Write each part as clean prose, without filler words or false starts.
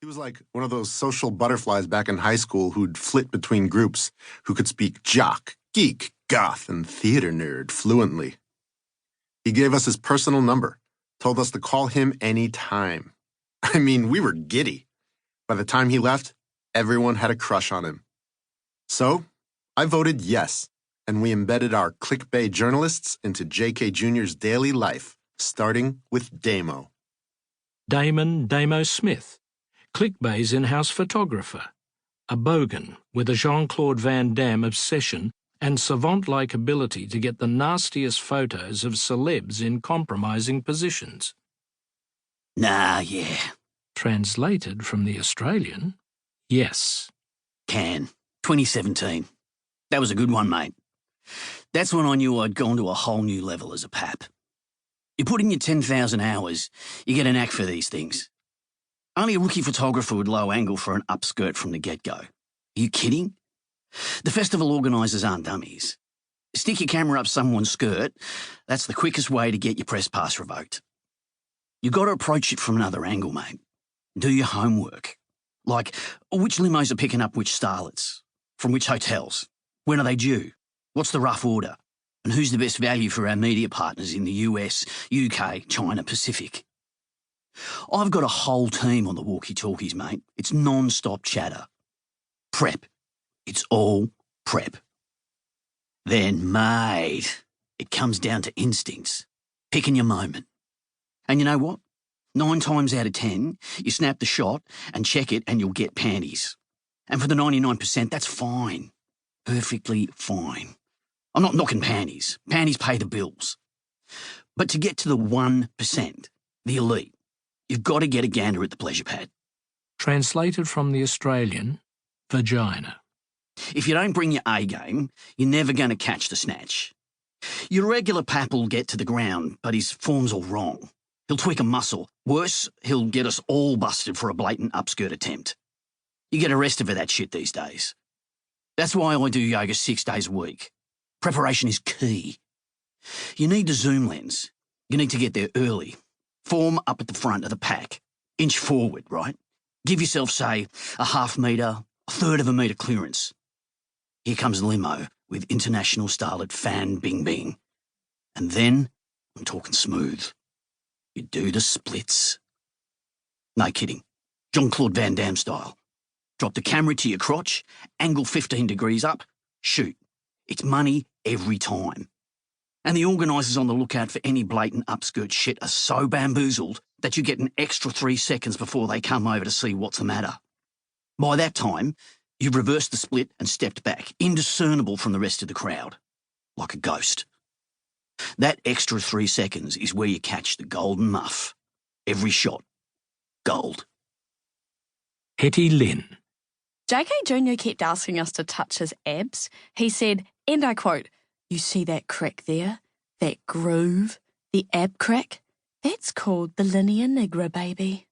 He was like one of those social butterflies back in high school who'd flit between groups, who could speak jock, geek, goth, and theater nerd fluently. He gave us his personal number, told us to call him any time. I mean, we were giddy. By the time he left, everyone had a crush on him. So, I voted yes, and we embedded our clickbait journalists into J.K. Jr.'s daily life, starting with Damo. Damon Damo Smith, Clickbay's in-house photographer, a bogan with a Jean-Claude Van Damme obsession and savant-like ability to get the nastiest photos of celebs in compromising positions. Nah, yeah. Translated from the Australian, yes. Can. 2017. That was a good one, mate. That's when I knew I'd gone to a whole new level as a pap. You put in your 10,000 hours, you get a knack for these things. Only a rookie photographer would low angle for an upskirt from the get-go. Are you kidding? The festival organisers aren't dummies. Stick your camera up someone's skirt, that's the quickest way to get your press pass revoked. You've got to approach it from another angle, mate. Do your homework. Like, which limos are picking up which starlets? From which hotels? When are they due? What's the rough order? And who's the best value for our media partners in the US, UK, China, Pacific? I've got a whole team on the walkie-talkies, mate. It's non-stop chatter. Prep. It's all prep. Then, mate, it comes down to instincts. Picking your moment. And you know what? 9 times out of 10, you snap the shot and check it and you'll get panties. And for the 99%, that's fine. Perfectly fine. I'm not knocking panties. Panties pay the bills. But to get to the 1%, the elite, you've got to get a gander at the pleasure pad. Translated from the Australian, vagina. If you don't bring your A game, you're never going to catch the snatch. Your regular pap will get to the ground, but his form's all wrong. He'll tweak a muscle. Worse, he'll get us all busted for a blatant upskirt attempt. You get arrested for that shit these days. That's why I do yoga 6 days a week. Preparation is key. You need the zoom lens. You need to get there early. Form up at the front of the pack. Inch forward, right? Give yourself, say, a half metre, a third of a metre clearance. Here comes the limo with international starlet Fan Bing Bing. And then, I'm talking smooth. You do the splits. No kidding. Jean-Claude Van Damme style. Drop the camera to your crotch, angle 15 degrees up, shoot. It's money every time. And the organisers on the lookout for any blatant upskirt shit are so bamboozled that you get an extra 3 seconds before they come over to see what's the matter. By that time, you've reversed the split and stepped back, indiscernible from the rest of the crowd, like a ghost. That extra 3 seconds is where you catch the golden muff. Every shot, gold. Hetty Lynn. JK Jr. kept asking us to touch his abs. He said, and I quote, "You see that crack there? That groove? The ab crack? That's called the linea nigra, baby."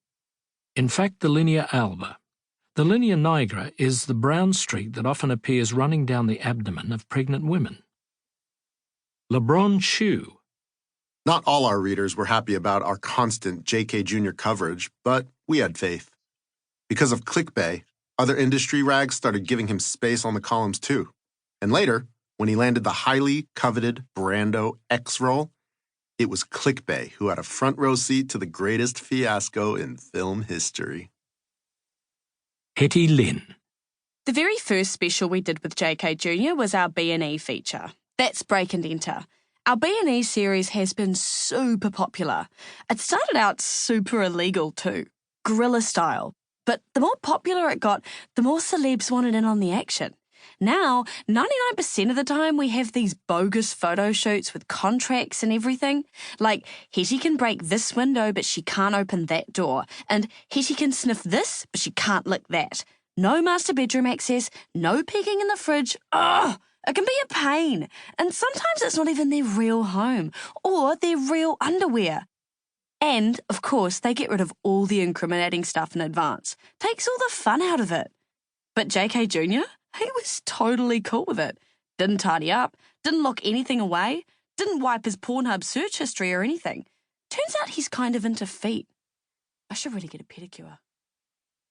In fact, the linea alba. The linea nigra is the brown streak that often appears running down the abdomen of pregnant women. LeBron Chew. Not all our readers were happy about our constant J.K. Jr. coverage, but we had faith. Because of ClickBay, other industry rags started giving him space on the columns too. And later, when he landed the highly coveted Brando X role, it was ClickBay who had a front row seat to the greatest fiasco in film history. Hetty Lynn. The very first special we did with JK Jr. was our B&E feature. That's Break and Enter. Our B&E series has been super popular. It started out super illegal too, guerrilla style. But the more popular it got, the more celebs wanted in on the action. Now, 99% of the time we have these bogus photo shoots with contracts and everything. Like, Hetty can break this window, but she can't open that door. And Hetty can sniff this, but she can't lick that. No master bedroom access, no peeking in the fridge. Ugh! It can be a pain. And sometimes it's not even their real home or their real underwear. And, of course, they get rid of all the incriminating stuff in advance. Takes all the fun out of it. But JK Jr., he was totally cool with it. Didn't tidy up, didn't lock anything away, didn't wipe his Pornhub search history or anything. Turns out he's kind of into feet. I should really get a pedicure.